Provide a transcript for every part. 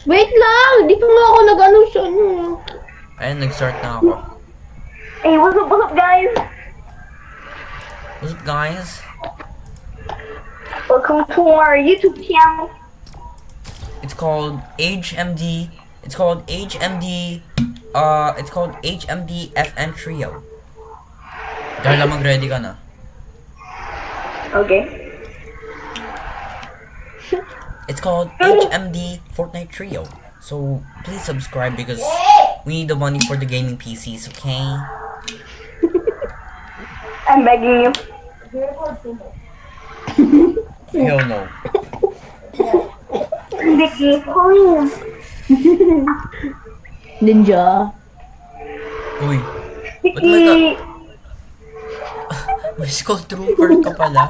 Wait lang! Di pa nga ako nag-ano siya. Ayun, nag-start na ako. Hey, what's up, guys? What's up, guys? Welcome to our YouTube channel. It's called HMD. It's called HMD. It's called HMD FN Trio. Darla, mag-ready ka na. Okay. It's called HMD Fortnite Trio. So please subscribe because we need the money for the gaming PCs, okay? I'm begging you. Hell no. Vicky, call Ninja. Uy, ba't may ka... Vicky. May Skull Trooper ka pala.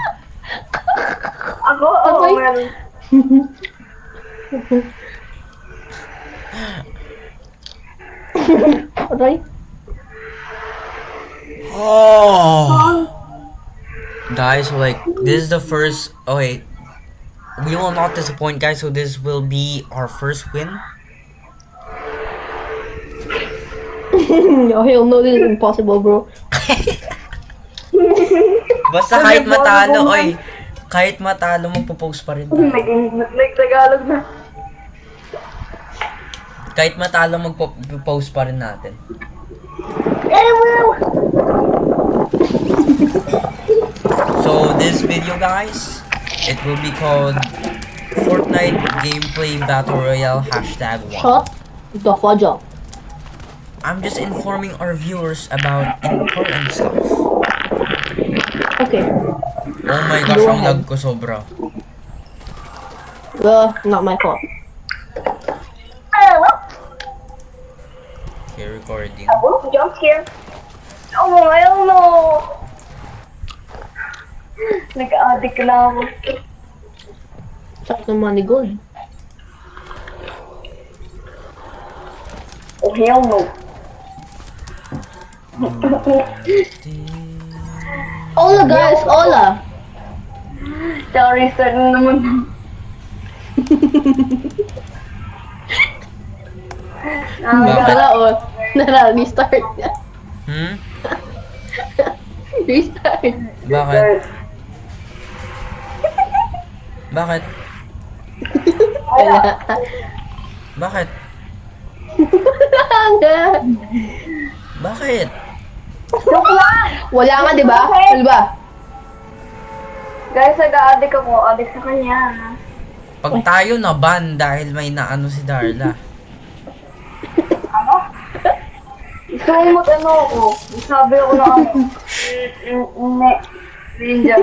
Ako? Oo, Okay. meron. Aray. Oh! Guys, so like, this is the first... Okay. We will not disappoint, guys, so this will be our first win. Oh, hell no, this is impossible, bro. Basta kahit matalo, oy. Kahit matalo, magpo-post pa rin tayo. Like Tagalog na. Kahit matalo, magpo-post pa rin natin. So, this video, guys, it will be called Fortnite Gameplay Battle Royale #1. Shut the fudge up. I'm just informing our viewers about important stuff. Okay. Oh my gosh, Go ang ahead. lag ko sobra. Not my fault. Okay, recording. Oh, jump scare. Oh, I don't know. Nag-addict na ako. Sakit ng money gold. Oh, hell no. Ola, guys, Ola. Sorry, sir naman. Bakit? Nara, oh. Nara, restart. Hmm? Restart. Bakit? Bakit? Wala. Bakit? Bakit? Wala nga, di ba? Di ba? Guys, nag-addict ako. Addict sa kanya. Pag tayo na ban dahil may naano si Darla. Ano? Gusto mo mag-ano ako. Sabi ako na ano. Ninja.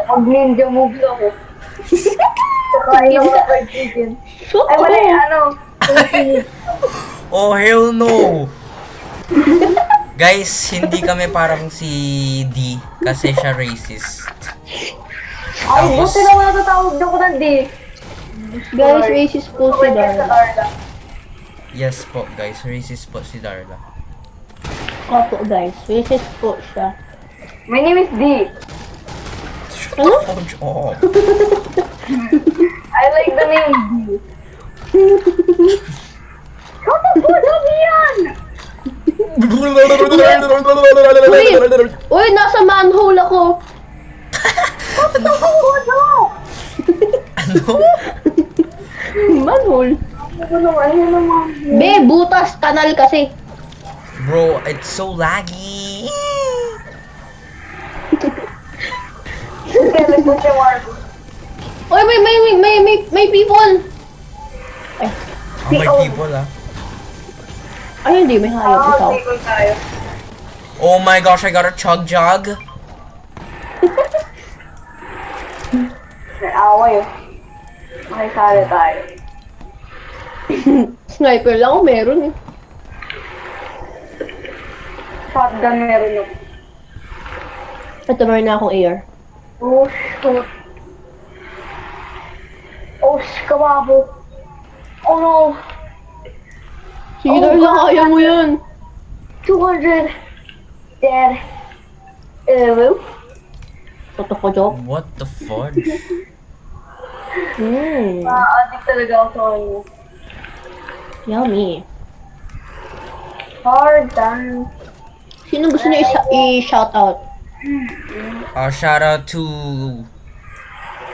Mag-ninja moves ako. Saka yung mga fried chicken. Ay, mali, ano. Oh, hell no! Guys, hindi kami parang si D kasi siya racist. Ay, Tapos- buti naman natatawag na ko ng D. Guys, racist po si Darla. Yes po, guys. Racist po si Darla. Opo, guys. Racist po siya. My name is D. Ano? Fudge off. I like the name D. What the fuck? Ano yan? Uy, nasa manhole ako. Ano? Ano? Manhole. Ano naman? Be, butas. Kanal kasi. Bro, it's so laggy. Teleport siya, Marco. Uy, may people. Ay, Oh, my people ah. ay hindi, may hayop. Ikaw. Hindi ko tayo. Oh my gosh, I got a chug jug. May away. Makisali tayo. Sniper lang ako meron eh. Shotgun meron ako. Ito meron na akong AR. Oh, shoot. Oh, kababo. Oh no. Sige, Darla, kaya mo yan. 200. Dead. Hello? What the fudge up? What the fudge? Addict talaga ako sa kanya. Yummy. Hard time. Sino gusto niyo i-shout out? Shout out to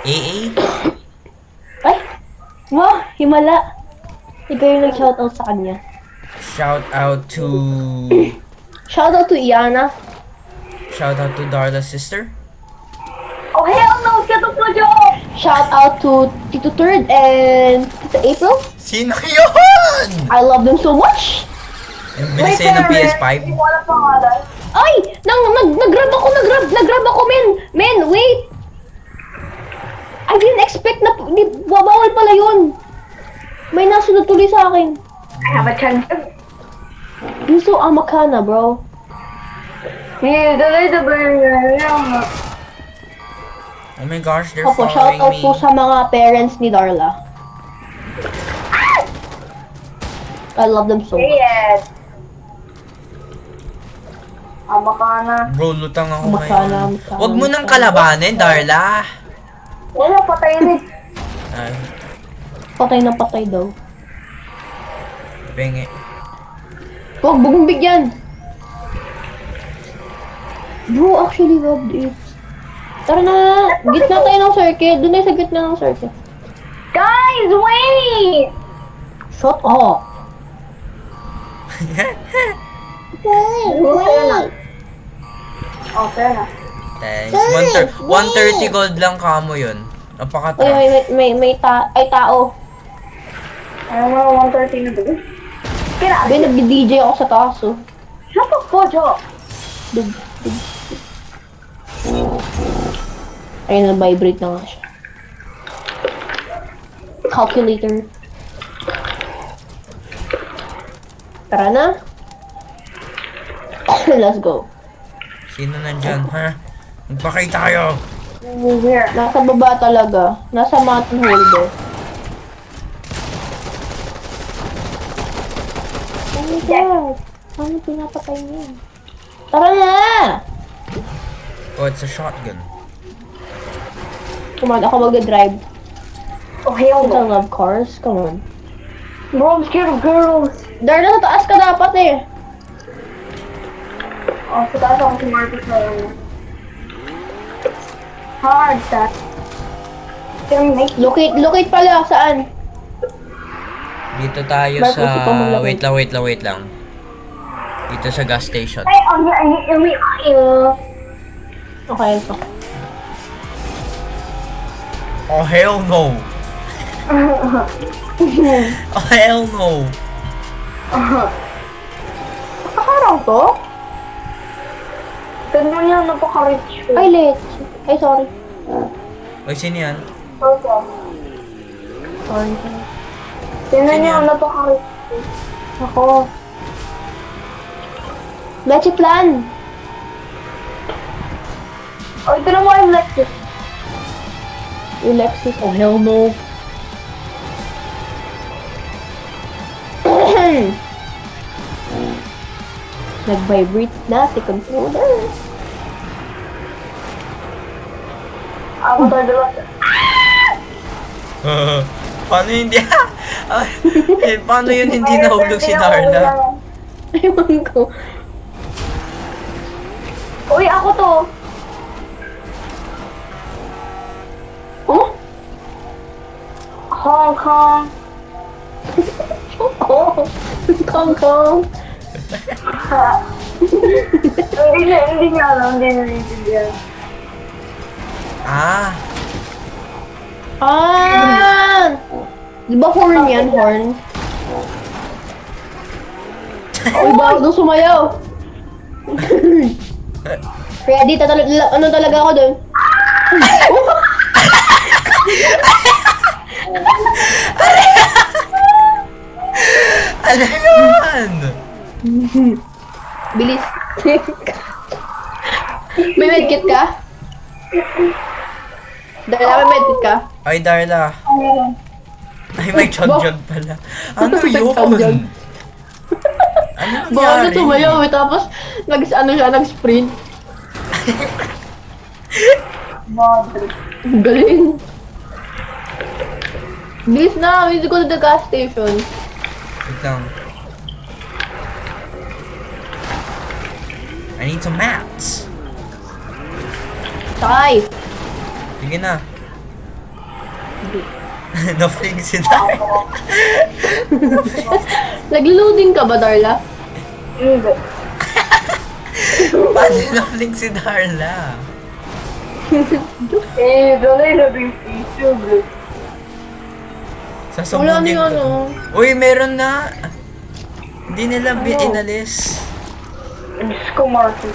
AA. Ay! Wow! Himala! Ikaw yung nag-shout out sa kanya. Shout out to Shout out to Iana. Darla's sister. Oh, hell no! Shut up, Jojo! Shout out to Tito Third and Tito April. Sino yun? I love them so much! Yung bilis sa'yo ng PS5. Hindi ko alam pangalan. Ay! Nag-grab ako, men! Wait! I didn't expect na, bawal pala yun. May nasunod tuloy sa akin. I have a chance. You're so amakana, bro. Hey, dali the burger. Oh my gosh, they're Opo, shout following out me. po sa mga parents ni Darla. I love them so much. Yes. Amakana. Bro, lutang ako Makana, ngayon. makana, Huwag mo nang makana. kalabanin, Darla. Wala, patay na. Ay, Patay na patay daw. penge. Huwag bugong bigyan. Bro, actually loved it. Tara na, gitna tayo ng circuit. Doon tayo sa gitna ng circuit. Guys, wait! Shut up. Wait. Oh, fair na. Thanks. 130 gold lang kamo yun. Napakatra. May tao. Ayaw mo 130 na doon. Kira, Sabi, nag-DJ ako sa taas, oh. shut up, Jojo! Dug. Ayun, na-vibrate na nga siya. Calculator. Tara na. Let's go. Sino nandyan, ha? Magpakay tayo. Here. Nasa baba talaga. Nasa mountain holder. Oh my God. Ano pinapatay niya? Tara na! Oh, it's a shotgun. Come on, ako mag-drive. Oh, hell I no. love cars. Come on. Bro, I'm scared of girls. Darla, sa taas ka dapat eh. Oh, sa taas ako si Marcus na yun. Hard, that. Can we make Locate pala. Saan? Dito tayo Marcos, sa... ikaw maglagay. Wait lang. Dito sa gas station. Hey, on here, I mean, Okay, ito. Oh, hell no. Oh, hell no. Nakakarang to? Tignan niyo, napaka-rich. Ay, late. Ay, sorry. Oy, sino yan? Okay. Sorry. Tignan niyo, Ganyan. napaka-rich. Ako. Leche plan. Oh, ito na mo yung Lexus. Yung Lexus. Oh, hell no. Nag-vibrate na si controller. Ako tayo dalawa. Paano hindi... paano yun hindi nahulog si Darla? Ewan ko. Uy, ako to. Oh? Hong Kong. Oh! Kong Kong! Hindi niya alam, hindi niya naiintindihan. Ah! Ah! Di ba horn yan? Horn? Uy, bawal doon sumayaw! Ready? Ano talaga ako doon? Ano naman? Bilis. May medkit ka? Dala, may medkit ka? Ay, Darla. Ay, may chog-jog pala. Ano yun? Chog-jog. Ano Bawal na nangyari? sumayaw eh. Tapos, nag-sprint. Madre. Galing. Bilis na, we need to go to the gas station. Wait lang. I need some mats. Sakay! Sige na. Nafling si Darla. Nag-loading ka ba, Darla? Hindi. Paano nafling si Darla? Dali na yung issue, bro. Wala Sasabugin na yung ko. ano. Uy, meron na. Hindi nila inalis. Diyos ko, Marco.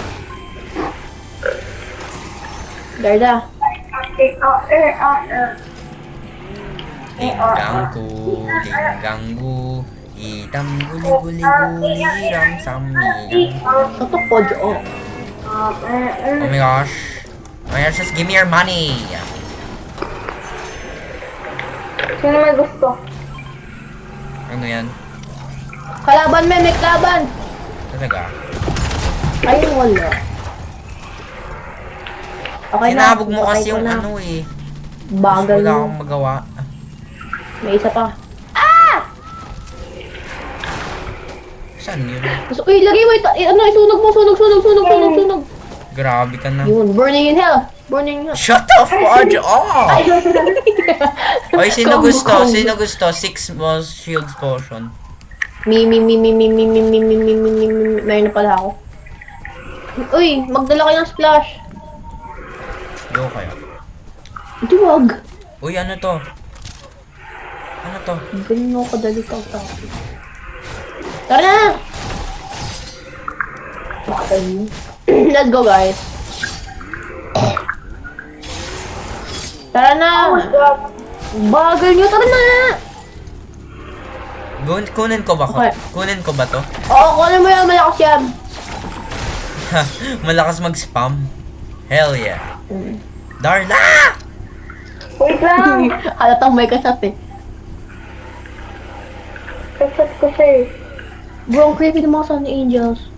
Darla. Linggangku, lingganggu, hitam guli-guli-guli, ramsami. Totok po, Jo. Oh my gosh. Oh my gosh, just give me your money. Sino may gusto? Ano yan? Kalaban, may kalaban! Talaga? Ay, wala. Okay na. Sinabog mo patay kasi ko yung na. ano eh. Bagal Wala mo. akong magawa. May isa pa. Saan yun? Uy, lagay mo ito. Ano, sunog mo, sunog. Grabe ka na. Yun, burning in hell. Burning in hell. Shut the fudge up! Oy, sino Combo, gusto? combo. Sino gusto? 6 most shields potion. Me. Mayroon na pala ako. Uy, magdala kayo ng splash. Go kayo. Ito wag. Uy, ano to? Ano to? Ganun mo kadali ka. Tara na! Let's go, guys. Tara na! Bagal nyo, tara na! Kunin ko ba ko? Okay. Kunin ko ba to? Oo, kunin mo yan, malakas yan. Malakas mag-spam. Hell yeah. Darla! Wait lang! Halatang may kasat eh. Kasat ko siya eh. Bro, ang creepy ng mga Sun Angels.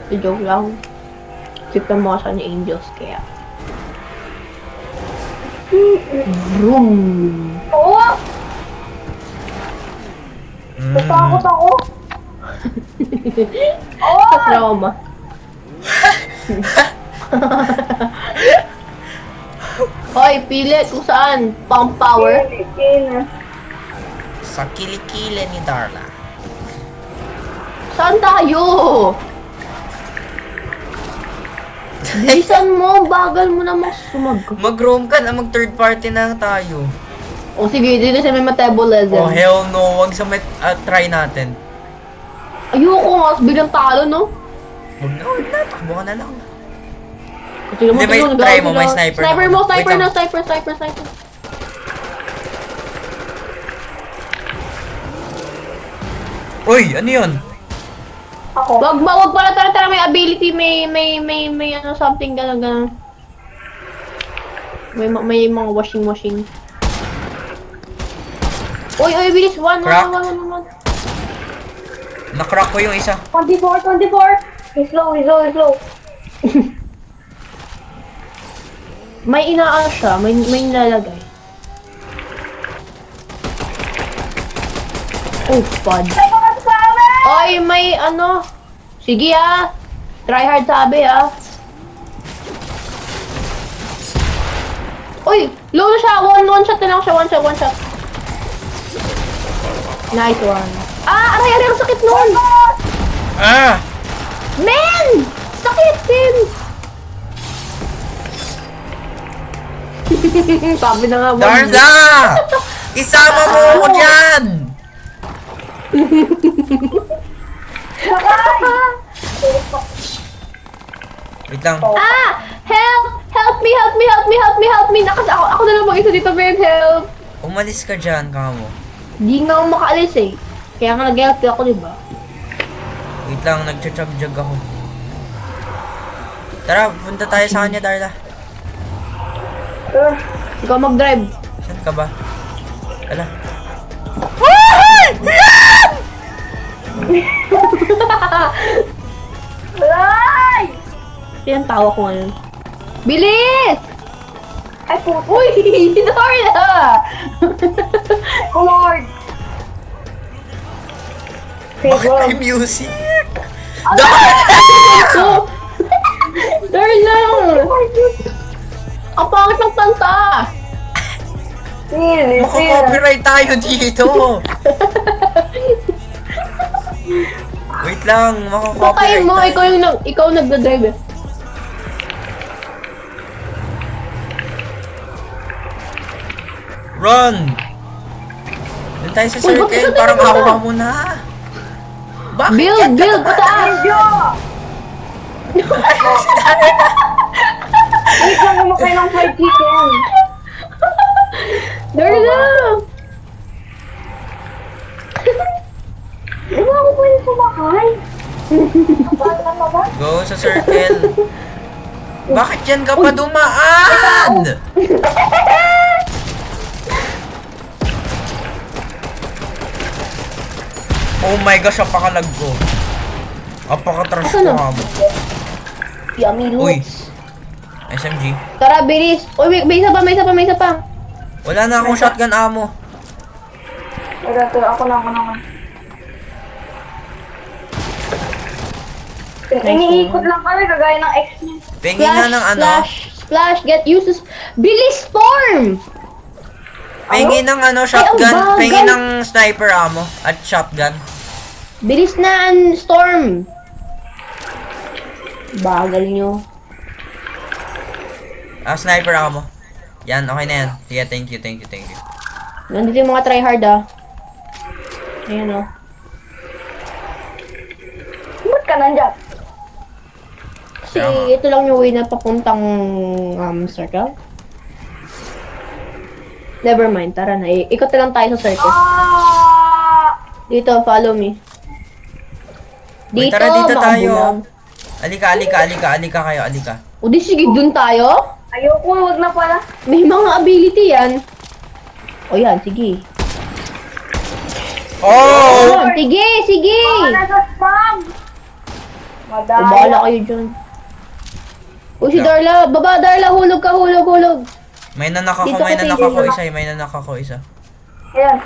Joke lang. Creep ng mga Sun Angels, kaya. Vroom! Oo! Natakot ako! Trauma. Hoy, pili kung saan. Pump power. Sa kilikili ni Darla. Saan tayo? Bilisan mo, bagal mo naman sumag. Mag-roam ka na, mag-third party na tayo. O sige, dito sa may metabolism. Oh hell no, wag sa try natin. Ayoko nga, bilang talo, no? Wag na, takbo ka na lang. Tignan Hindi, may tignan, try tignan. mo, may sniper Sniper na. mo, Wait sniper lang. na, sniper. Uy, ano yun? Ako. Wag pala, tara, may ability, may ano, something, gano'n. May mga washing. Uy, bilis, one. Crack. Nakrock ko yung isa. 24! He's low. May inaano siya, may nilalagay. Oh, fud. Oy, may ano. Sige ah. Try hard sabi ah. Uy, low na siya. One shot na lang siya. One shot. Nice one. Aray, ang sakit nun. Ah! Men! Sakit din. Sabi na nga. Darla! Isama mo ako dyan! Wait lang. Help me. Ako na lang mag-isa dito, men. Help. Umalis ka dyan, kamo. Di nga ako makaalis eh. Kaya nga nag-help ako, diba? Wait lang, nagcha-chug-jug ako. Tara, punta tayo sa kanya, Darla. Ikaw mag-drive. Saan ka ba? Ala. Ay! Yan tawa ko ngayon. Bilis! Ay, puto. Uy! Darla! Oh Lord! Bakit may music? So, Darla! Ang pangit ng kanta! Really? Maka-copyright tayo dito. Wait lang, Pakain maka-copyright mo, tayo. ikaw nagdadrive eh. Run! Doon tayo sa Uy, bakit circle, ka parang tayo hawa na? mo na. Bakit Build, yan ka build, naman? pataas! Wait lang, kumakay ng fried chicken. Darla! Di ba ako pwede sumakay? Bala na ba? Go sa circle. Bakit yan ka pa dumaan? Oh my gosh, apakalag ko. Apaka-trash ko Asan na? nga mo. Yummy Uy. looks. SMG. Tara, bilis! Uy, may isa pa, may isa pa, may isa pa! Wala na akong shotgun ammo. Ito, ako na. Iniikot lang kami, kagaya ng ex niya. Pengi nga ng ano. Splash, get uses. Bilis, storm! Pengi ng ano, shotgun. bagal. Pengi ng sniper ammo. At shotgun. Bilis na, storm! Bagal nyo. Sniper ammo. Yan, okay na yan. Sige, thank you. Nandito yung mga tryhard ah. Ayan oh. Ba't ka nandyan? Kasi Tama. ito lang yung way na papuntang circle. Never mind, tara na. Ikot na lang tayo sa circle. Dito, follow me. Uy, Dito, tara, dito baka tayo. bulang. Alika kayo. O di sige, dun tayo. Ayoko, wag na pala. May mga ability yan. O yan, sige. Oh! Yan, sige! Baka nasa spam. O, bahala Madaya. kayo dyan. Uy, si Darla. Baba, Darla. Hulog ka, hulog. May nanak Dito ako, ka, may nanak ako isa. Ayan.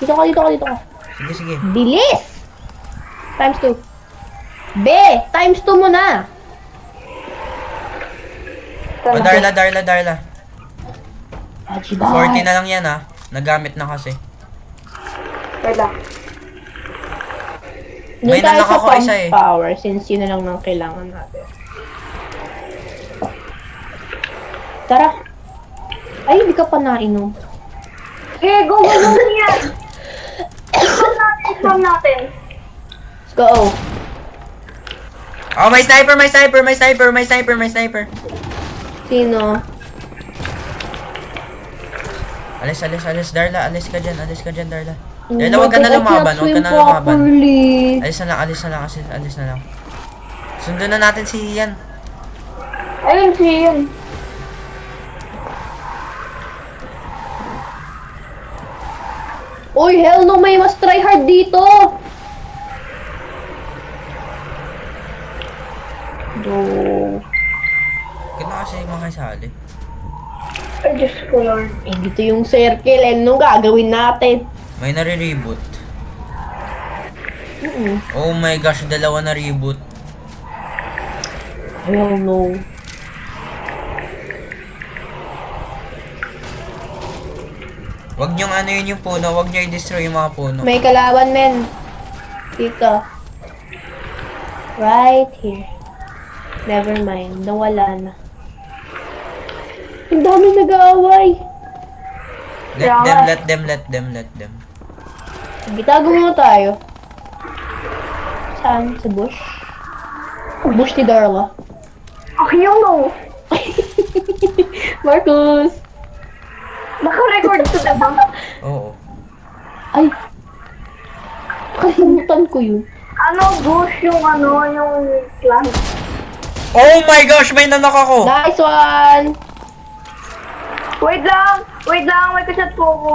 Dito ka. Sige. Bilis! Times 2. Times 2 mo na. O, Darla. Haji 40 na lang yan ah. Nagamit na kasi. Wait lang. May Doon tayo nanak sa ako pump isa eh. power since yun na lang ang kailangan natin. Tara. Ay, hindi ka pa nainom. Okay, go yan. Spam natin. Let's go. Oh, may sniper. Sino? Alis, Darla. Alis ka dyan, Darla. Darla, huwag ka na lumaban. Properly. Alis na lang. Sundo na natin si Ian. Ayun, si yun. Uy, hell no, may mas try hard dito. Do. Ganda kasi makasali. Ay, Diyos ko, Lord. Eh, dito yung circle. Anong gagawin natin? May nare-reboot. Mm-mm. Oh my gosh, dalawa na reboot. Hell no. Wag niyong ano yun yung puno, wag niyo i-destroy yung mga puno. May kalaban, men. Dito. Right here. Never mind. Nawala na. Ang dami nag-aaway. Let them. Itago muna tayo. Saan? Sa bush? Bush ni Darla. Yun no. Marcus! Naka-record to, diba? Oo. Ay! Kalimutan ko yun. Bush yung plant. Oh my gosh, may nanak ako! Nice one! Wait lang, may kachat po ako.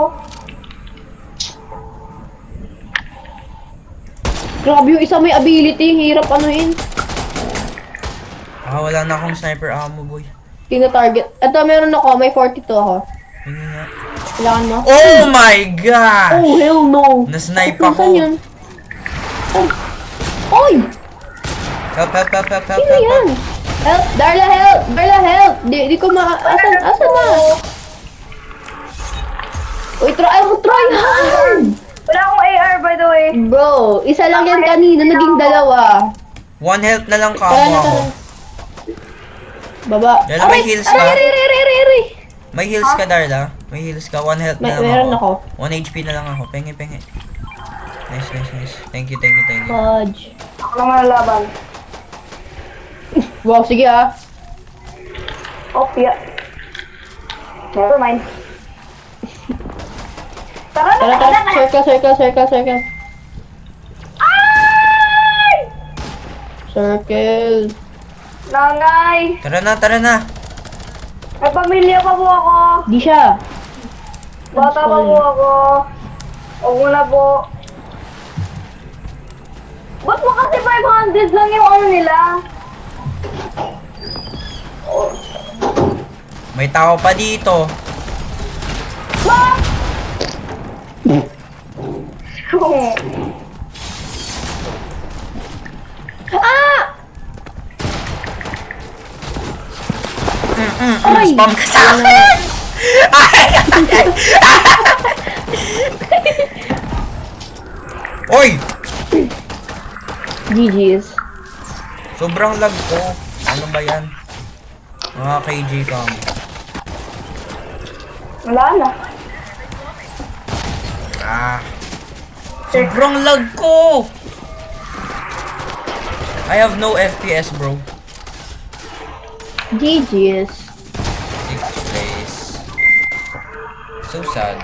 Grabe yung isa may ability. Hirap anuin. Wala na akong sniper ammo, boy. Tina-target. Ito, meron ako. May 42 ako. Yun nga. Kailangan mo? Oh my gosh! Oh, hell no! Na-snipe Saan ako. yun? Oh. Oy! Help, help, help, help, help, Sino help, yan? help. Help! Darla, help! Darla, help! Di ko Asan na? Uy, try hard! Wala akong AR, by the way. Bro, isa lang yan kanina, naging dalawa. One health na lang Tara kamo na, ako. tara. Baba. Darla, may heals ka? Aray! May heals ka, Darla? May heals ka? One health na lang Meron ako. ako. 1 HP na lang ako. Pengi, pengi. Nice, nice, nice. Thank you. Fudge. Ako naman ang laban. Wow, sige ah. Oh, yeah. Never mind. Tara na, Tara. Circle. Ay! Circle. Nangay! Tara na. May pamilya pa po ako. Di siya. Bata pa po ako. Huwag mo na po. Ba't mo kasi 500 lang yung ano nila? May tao pa dito. Ba? Ah! Ay! Spam ka sa akin! Oy! GG's. Sobrang lag ko. Ano ba yan? Mga KJ cam. Wala na. Sobrang lag ko! I have no FPS, bro. GG's. 6th place. So sad.